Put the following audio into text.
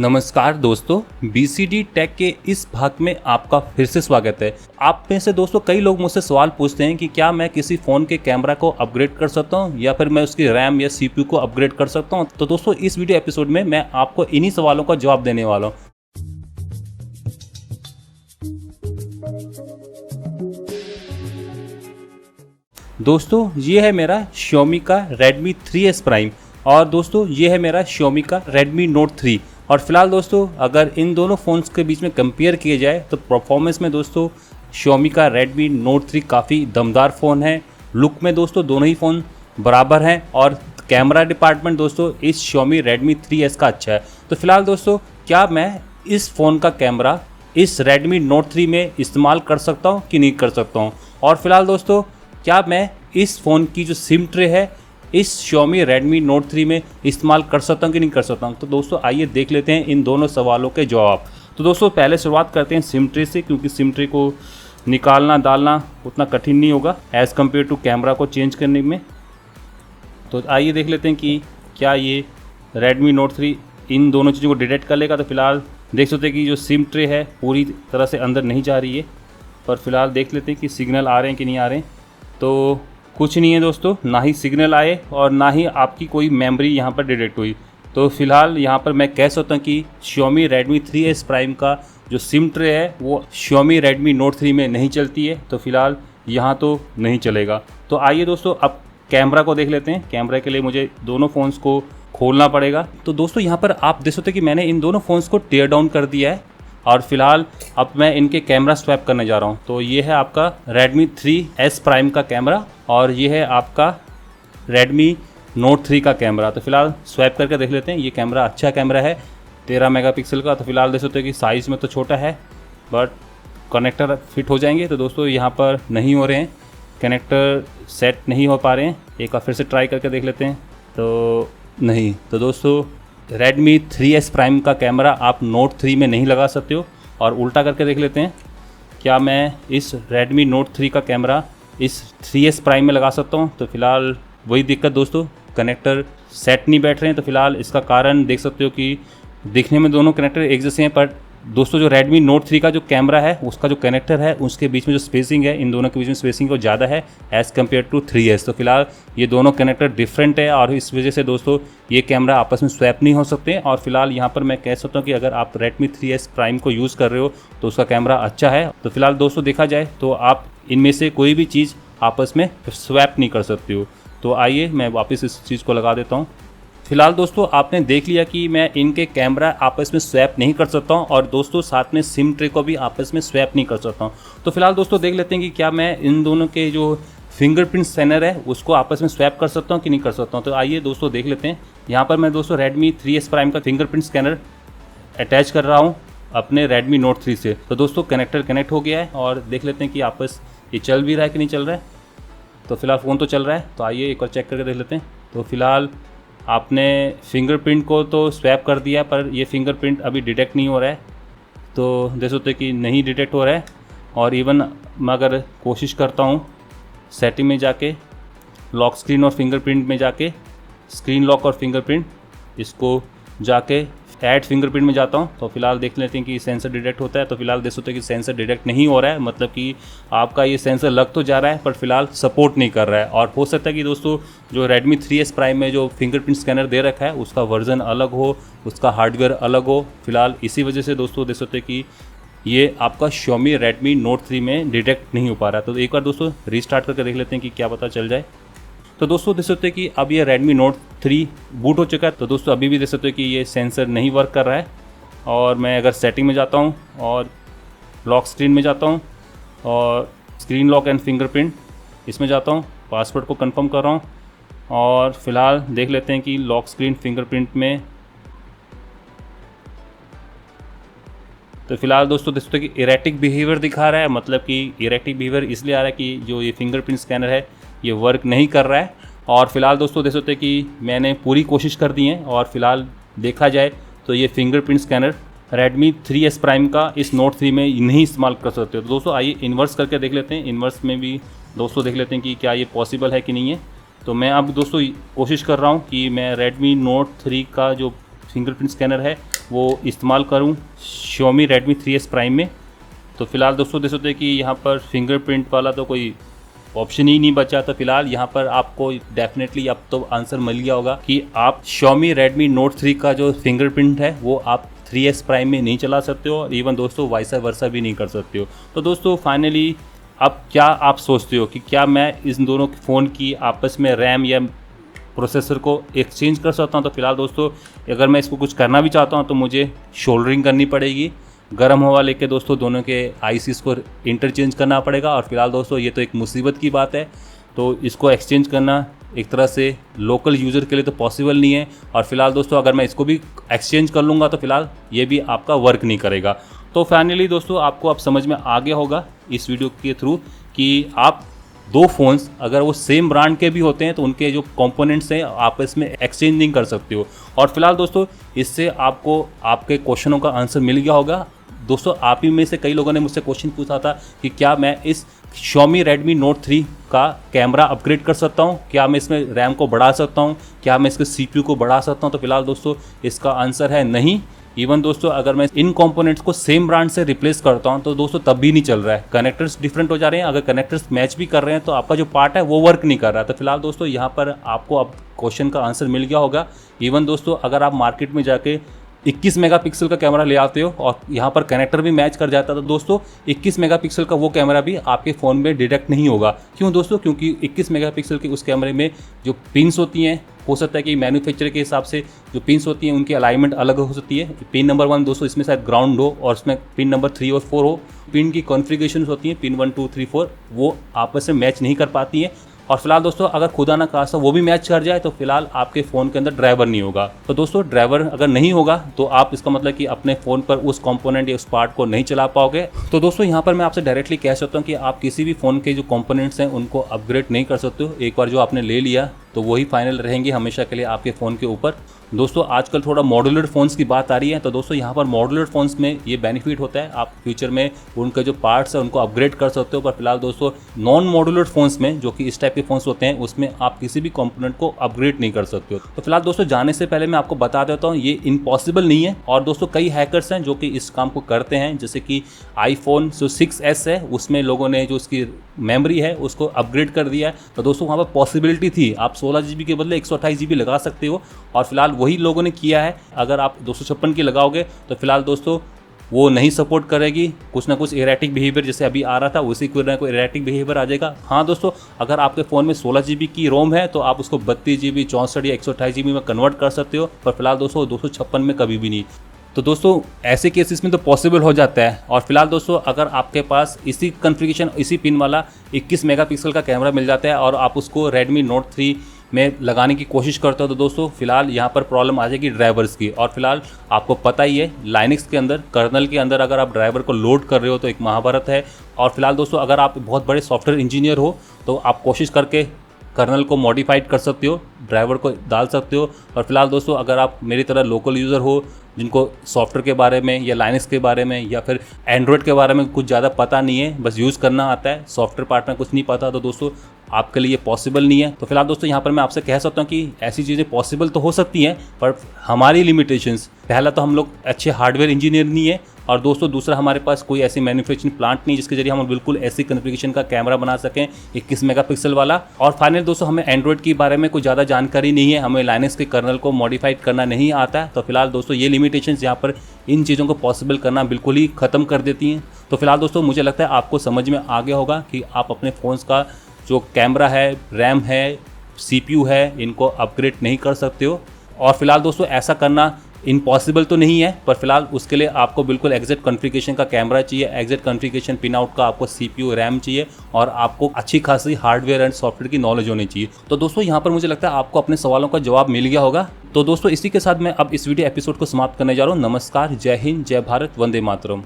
नमस्कार दोस्तों, BCD take के इस भाग में आपका फिर से स्वागत है। आप में से दोस्तों कई लोग मुझसे सवाल पूछते हैं कि क्या मैं किसी फ़ोन के कैमरा को अपग्रेड कर सकता हूं या फिर मैं उसकी रैम या CPU को अपग्रेड कर सकता हूं। तो दोस्तों इस वीडियो एपिसोड में मैं आपको इन्हीं सवालों का जवाब देने वाला हूं। दोस्तों ये है मेरा Xiaomi का Redmi 3S Prime और दोस्तों ये है मेरा Xiaomi का Redmi Note 3। और फिलहाल दोस्तों अगर इन दोनों फ़ोन्स के बीच में कंपेयर किया जाए तो परफॉर्मेंस में दोस्तों Xiaomi का Redmi Note 3 काफ़ी दमदार फ़ोन है। लुक में दोस्तों दोनों ही फ़ोन बराबर हैं और कैमरा डिपार्टमेंट दोस्तों इस Xiaomi Redmi 3S का अच्छा है। तो फिलहाल दोस्तों क्या मैं इस फ़ोन का कैमरा इस Redmi Note 3 में इस्तेमाल कर सकता हूँ कि नहीं कर सकता हूँ। और फिलहाल दोस्तों क्या मैं इस फ़ोन की जो सिम ट्रे है इस Xiaomi Redmi Note 3 में इस्तेमाल कर सकता हूँ कि नहीं कर सकता हूँ। तो दोस्तों आइए देख लेते हैं इन दोनों सवालों के जवाब। तो दोस्तों पहले शुरुआत करते हैं सिम ट्रे से, क्योंकि सिम ट्रे को निकालना डालना उतना कठिन नहीं होगा एज़ कम्पेयर टू कैमरा को चेंज करने में। तो आइए देख लेते हैं कि क्या ये Redmi Note 3 इन दोनों चीज़ों को डिटेक्ट कर लेगा। तो फिलहाल देख सकते हैं कि जो सिम ट्रे है पूरी तरह से अंदर नहीं जा रही है, पर फिलहाल देख लेते हैं कि सिग्नल आ रहे हैं कि नहीं आ रहे हैं। तो कुछ नहीं है दोस्तों, ना ही सिग्नल आए और ना ही आपकी कोई मेमोरी यहाँ पर डिटेक्ट हुई। तो फिलहाल यहाँ पर मैं कह सकता हूँ कि Xiaomi Redmi 3S Prime का जो सिम ट्रे है वो Xiaomi Redmi Note 3 में नहीं चलती है। तो फिलहाल यहाँ तो नहीं चलेगा। तो आइए दोस्तों अब कैमरा को देख लेते हैं। कैमरा के लिए मुझे दोनों फ़ोन्स को खोलना पड़ेगा। तो दोस्तों यहाँ पर आप देख सकते हैं कि मैंने इन दोनों फ़ोन्स को टेयर डाउन कर दिया है और फिलहाल अब मैं इनके कैमरा स्वैप करने जा रहा हूँ। तो ये है आपका Redmi 3S Prime का कैमरा और ये है आपका Redmi Note 3 का कैमरा। तो फिलहाल स्वैप करके देख लेते हैं। ये कैमरा अच्छा कैमरा है 13 मेगापिक्सल का। तो फिलहाल देख सकते हैं कि साइज़ में तो छोटा है बट कनेक्टर फिट हो जाएंगे। तो दोस्तों यहाँ पर नहीं हो रहे हैं, कनेक्टर सेट नहीं हो पा रहे हैं। एक बार फिर से ट्राई करके देख लेते हैं। तो नहीं। तो दोस्तों Redmi 3S Prime का कैमरा आप Note 3 में नहीं लगा सकते हो। और उल्टा करके देख लेते हैं, क्या मैं इस Redmi Note 3 का कैमरा इस 3S Prime में लगा सकता हूँ। तो फिलहाल वही दिक्कत दोस्तों, कनेक्टर सेट नहीं बैठ रहे हैं। तो फिलहाल इसका कारण देख सकते हो कि दिखने में दोनों कनेक्टर एक जैसे हैं, पर दोस्तों जो Redmi Note 3 का जो कैमरा है उसका जो कनेक्टर है उसके बीच में जो स्पेसिंग है, इन दोनों के बीच में स्पेसिंग वो ज़्यादा है एज़ कम्पेयर टू 3S। तो फिलहाल ये दोनों कनेक्टर डिफरेंट है और इस वजह से दोस्तों ये कैमरा आपस में स्वैप नहीं हो सकते। और फिलहाल यहाँ पर मैं कह सकता हूँ कि अगर आप Redmi 3S Prime को यूज़ कर रहे हो तो उसका कैमरा अच्छा है। तो फिलहाल दोस्तों देखा जाए तो आप इनमें से कोई भी चीज़ आपस में स्वैप नहीं कर सकते हो। तो आइए मैं वापस इस चीज़ को लगा देता हूँ। फिलहाल दोस्तों आपने देख लिया कि मैं इनके कैमरा आपस में स्वैप नहीं कर सकता हूं और दोस्तों साथ में सिम ट्रे को भी आपस में स्वैप नहीं कर सकता हूं। तो फिलहाल दोस्तों देख लेते हैं कि क्या मैं इन दोनों के जो फिंगरप्रिंट स्कैनर है उसको आपस में स्वैप कर सकता हूं कि नहीं कर सकता हूं। तो आइए दोस्तों देख लेते हैं। यहाँ पर मैं दोस्तों Redmi 3S Prime का फिंगरप्रिंट स्कैनर अटैच कर रहा हूँ अपने Redmi Note 3 से। तो दोस्तों कनेक्टर कनेक्ट हो गया है और देख लेते हैं कि आपस ये चल भी रहा है कि नहीं चल रहा है। तो फिलहाल फ़ोन तो चल रहा है। तो आइए एक बार चेक करके देख लेते हैं। तो फिलहाल आपने फिंगरप्रिंट को तो स्वैप कर दिया पर ये फिंगरप्रिंट अभी डिटेक्ट नहीं हो रहा है। तो देख सकते हैं कि नहीं डिटेक्ट हो रहा है। और इवन मैं अगर कोशिश करता हूँ सेटिंग में जाके लॉक स्क्रीन और फिंगरप्रिंट में जाके स्क्रीन लॉक और फिंगरप्रिंट इसको जाके ऐड फिंगरप्रिंट में जाता हूँ, तो फिलहाल देख लेते हैं कि सेंसर डिटेक्ट होता है। तो फिलहाल देख सकते हैं कि सेंसर डिटेक्ट नहीं हो रहा है, मतलब कि आपका ये सेंसर लग तो जा रहा है पर फिलहाल सपोर्ट नहीं कर रहा है। और हो सकता है कि दोस्तों जो Redmi 3S Prime में जो फिंगरप्रिंट स्कैनर दे रखा है उसका वर्जन अलग हो, उसका हार्डवेयर अलग हो। फिलहाल इसी वजह से दोस्तों देख सकते हैं कि ये आपका Xiaomi Redmi Note 3 में डिटेक्ट नहीं हो पा रहा है। तो एक बार दोस्तों रीस्टार्ट करके देख लेते हैं कि क्या पता चल जाए। तो दोस्तों देख सकते हैं कि अब ये Redmi Note 3 बूट हो चुका है। तो दोस्तों अभी भी देख सकते हो कि ये सेंसर नहीं वर्क कर रहा है। और मैं अगर सेटिंग में जाता हूँ और लॉक स्क्रीन में जाता हूँ और स्क्रीन लॉक एंड फिंगरप्रिंट इसमें जाता हूँ, पासवर्ड को कंफर्म कर रहा हूँ और फिलहाल देख लेते हैं कि लॉक स्क्रीन फिंगरप्रिंट में तो फिलहाल दोस्तों देख सकते हो कि इरेटिक बिहेवियर दिखा रहा है। मतलब कि इरेटिक बिहेवियर इसलिए आ रहा है कि जो ये फिंगरप्रिंट स्कैनर है ये वर्क नहीं कर रहा है। और फिलहाल दोस्तों देख सकते हैं कि मैंने पूरी कोशिश कर दी है और फिलहाल देखा जाए तो ये fingerprint scanner Redmi 3S Prime का इस Note 3 में नहीं इस्तेमाल कर सकते हो। तो दोस्तों आइए इन्वर्स करके देख लेते हैं। इन्वर्स में भी दोस्तों देख लेते हैं कि क्या ये पॉसिबल है कि नहीं है। तो मैं अब दोस्तों कोशिश कर रहा हूँ कि मैं Redmi Note 3 का जो फिंगरप्रिंट स्कैनर है वो इस्तेमाल करूँ Xiaomi Redmi 3S Prime में। तो फिलहाल दोस्तों देख सकते हैं कि यहाँ पर फिंगरप्रिंट वाला तो कोई ऑप्शन ही नहीं बचा। तो फिलहाल यहाँ पर आपको डेफिनेटली अब तो आंसर मिल गया होगा कि आप Xiaomi Redmi Note 3 का जो फिंगरप्रिंट है वो आप 3S Prime में नहीं चला सकते हो, इवन दोस्तों वाइस वर्सा भी नहीं कर सकते हो। तो दोस्तों फाइनली अब क्या आप सोचते हो कि क्या मैं इन दोनों फ़ोन की आपस में रैम या प्रोसेसर को एक्सचेंज कर सकता हूँ? तो फिलहाल दोस्तों अगर मैं इसको कुछ करना भी चाहता हूँ तो मुझे शोल्डरिंग करनी पड़ेगी, गर्म हवा लेके दोस्तों दोनों के आईसीस को इंटरचेंज करना पड़ेगा। और फिलहाल दोस्तों ये तो एक मुसीबत की बात है, तो इसको एक्सचेंज करना एक तरह से लोकल यूज़र के लिए तो पॉसिबल नहीं है। और फिलहाल दोस्तों अगर मैं इसको भी एक्सचेंज कर लूँगा तो फिलहाल ये भी आपका वर्क नहीं करेगा। तो फाइनली दोस्तों आपको अब समझ में आ गया होगा इस वीडियो के थ्रू कि आप दो फ़ोन्स अगर वो सेम ब्रांड के भी होते हैं तो उनके जो कंपोनेंट्स हैं आपस में एक्सचेंज नहीं कर सकते हो। और फिलहाल दोस्तों इससे आपको आपके क्वेश्चनों का आंसर मिल गया होगा। दोस्तों आप ही में से कई लोगों ने मुझसे क्वेश्चन पूछा था कि क्या मैं इस Xiaomi Redmi Note 3 का कैमरा अपग्रेड कर सकता हूं, क्या मैं इसमें रैम को बढ़ा सकता हूं, क्या मैं इसके CPU को बढ़ा सकता हूं? तो फिलहाल दोस्तों इसका आंसर है नहीं। इवन दोस्तों अगर मैं इन कंपोनेंट्स को सेम ब्रांड से रिप्लेस करता हूं तो दोस्तों तब भी नहीं चल रहा है, कनेक्टर्स डिफरेंट हो जा रहे हैं। अगर कनेक्टर्स मैच भी कर रहे हैं तो आपका जो पार्ट है वो वर्क नहीं कर रहा। तो फिलहाल दोस्तों यहाँ पर आपको अब क्वेश्चन का आंसर मिल गया होगा। इवन दोस्तों अगर आप मार्केट में जाके 21 मेगापिक्सल का कैमरा ले आते हो और यहाँ पर कनेक्टर भी मैच कर जाता है तो दोस्तों 21 मेगापिक्सल का वो कैमरा भी आपके फ़ोन में डिटेक्ट नहीं होगा। क्यों दोस्तों? क्योंकि 21 मेगापिक्सल के उस कैमरे में जो पिन्स होती हैं, हो सकता है कि मैन्युफैक्चरर के हिसाब से जो पिन्स होती हैं उनकी अलाइनमेंट अलग हो सकती है। पिन नंबर 1 दोस्तों इसमें शायद ग्राउंड हो और उसमें पिन नंबर 3 और 4 हो। पिन की कॉन्फ़िगरेशन होती हैं पिन 1 2 3 4 वो आपस में मैच नहीं कर पाती हैं। और फिलहाल दोस्तों अगर खुदा ना खास्ता वो भी मैच कर जाए तो फिलहाल आपके फ़ोन के अंदर ड्राइवर नहीं होगा। तो दोस्तों ड्राइवर अगर नहीं होगा तो आप इसका मतलब कि अपने फ़ोन पर उस कंपोनेंट या उस पार्ट को नहीं चला पाओगे। तो दोस्तों यहाँ पर मैं आपसे डायरेक्टली कह सकता हूँ कि आप किसी भी फ़ोन के जो कंपोनेंट्स हैं उनको अपग्रेड नहीं कर सकते हो। एक बार जो आपने ले लिया तो वही फाइनल रहेंगे हमेशा के लिए आपके फ़ोन के ऊपर। दोस्तों आजकल थोड़ा मॉड्यूलर फ़ोन्स की बात आ रही है, तो दोस्तों यहाँ पर मॉड्यूलर फ़ोन्स में ये बेनिफिट होता है, आप फ्यूचर में उनके जो पार्ट्स हैं उनको अपग्रेड कर सकते हो। पर फिलहाल दोस्तों नॉन मॉड्यूलर फ़ोन्स में जो कि इस टाइप के फ़ोन्स होते हैं उसमें आप किसी भी कंपोनेंट को अपग्रेड नहीं कर सकते हो। तो फिलहाल दोस्तों जाने से पहले मैं आपको बता देता हूँ ये इम्पॉसिबल नहीं है। और दोस्तों कई हैकर्स हैं जो कि इस काम को करते हैं, जैसे कि आईफोन जो 6s है उसमें लोगों ने जो उसकी मेमोरी है उसको अपग्रेड कर दिया है। तो दोस्तों वहाँ पर पॉसिबिलिटी थी आप 16 GB के बदले 128 GB लगा सकते हो, और फिलहाल वही लोगों ने किया है। अगर आप 256 की लगाओगे तो फिलहाल दोस्तों वो नहीं सपोर्ट करेगी, कुछ ना कुछ एरेटिक बिहेवियर जैसे अभी आ रहा था उसी को ना कोई एरेटिक बिहेवियर आ जाएगा। हाँ दोस्तों अगर आपके फ़ोन में 16 GB की रोम है तो आप उसको 32 GB 64 या 128 GB में कन्वर्ट कर सकते हो, पर फिलहाल दोस्तों 256 में कभी भी नहीं। तो दोस्तों ऐसे केसेस में तो पॉसिबल हो जाता है। और फिलहाल दोस्तों अगर आपके पास इसी कॉन्फ़िगरेशन इसी पिन वाला 21 मेगापिक्सल का कैमरा मिल जाता है और आप उसको Redmi Note 3 में लगाने की कोशिश करते हो तो दोस्तों फिलहाल यहाँ पर प्रॉब्लम आ जाएगी ड्राइवर्स की। और फिलहाल आपको पता ही है लाइनक्स के अंदर कर्नल के अंदर अगर आप ड्राइवर को लोड कर रहे हो तो एक महाभारत है। और फिलहाल दोस्तों अगर आप बहुत बड़े सॉफ्टवेयर इंजीनियर हो तो आप कोशिश करके कर्नल को मॉडिफाइड कर सकते हो, ड्राइवर को डाल सकते हो। और फिलहाल दोस्तों अगर आप मेरी तरह लोकल यूज़र हो जिनको सॉफ्टवेयर के बारे में या लाइनक्स के बारे में या फिर एंड्रॉयड के बारे में कुछ ज़्यादा पता नहीं है, बस यूज़ करना आता है, सॉफ्टवेयर पार्ट में कुछ नहीं पता, तो दोस्तों आपके लिए पॉसिबल नहीं है। तो फिलहाल दोस्तों यहाँ पर मैं आपसे कह सकता हूँ कि ऐसी चीज़ें पॉसिबल तो हो सकती हैं पर हमारी लिमिटेशंस, पहला तो हम लोग अच्छे हार्डवेयर इंजीनियर नहीं है, और दोस्तों दूसरा हमारे पास कोई ऐसी मैन्युफैक्चरिंग प्लांट नहीं जिसके जरिए हम बिल्कुल ऐसी कॉन्फ़िगरेशन का कैमरा बना सकें 21 मेगापिक्सल वाला। और फाइनल दोस्तों हमें एंड्रॉयड के बारे में कोई ज़्यादा जानकारी नहीं है, हमें लाइनक्स के कर्नल को मॉडिफाइड करना नहीं आता है। तो फिलहाल दोस्तों ये लिमिटेशंस यहाँ पर इन चीज़ों को पॉसिबल करना बिल्कुल ही ख़त्म कर देती हैं। तो फिलहाल दोस्तों मुझे लगता है आपको समझ में आ गया होगा कि आप अपने फ़ोन्स का जो कैमरा है, रैम है, CPU है, इनको अपग्रेड नहीं कर सकते हो। और फिलहाल दोस्तों ऐसा करना इम्पॉसिबल तो नहीं है, पर फिलहाल उसके लिए आपको बिल्कुल एग्जैक्ट कॉन्फ़िगरेशन का कैमरा चाहिए, एग्जैक्ट कॉन्फ़िगरेशन पिन आउट का आपको CPU रैम चाहिए, और आपको अच्छी खासी हार्डवेयर एंड सॉफ्टवेयर की नॉलेज होनी चाहिए। तो दोस्तों यहाँ पर मुझे लगता है आपको अपने सवालों का जवाब मिल गया होगा। तो दोस्तों इसी के साथ मैं अब इस वीडियो एपिसोड को समाप्त करने जा रहा हूँ। नमस्कार, जय हिंद, जय भारत, वंदे मातरम।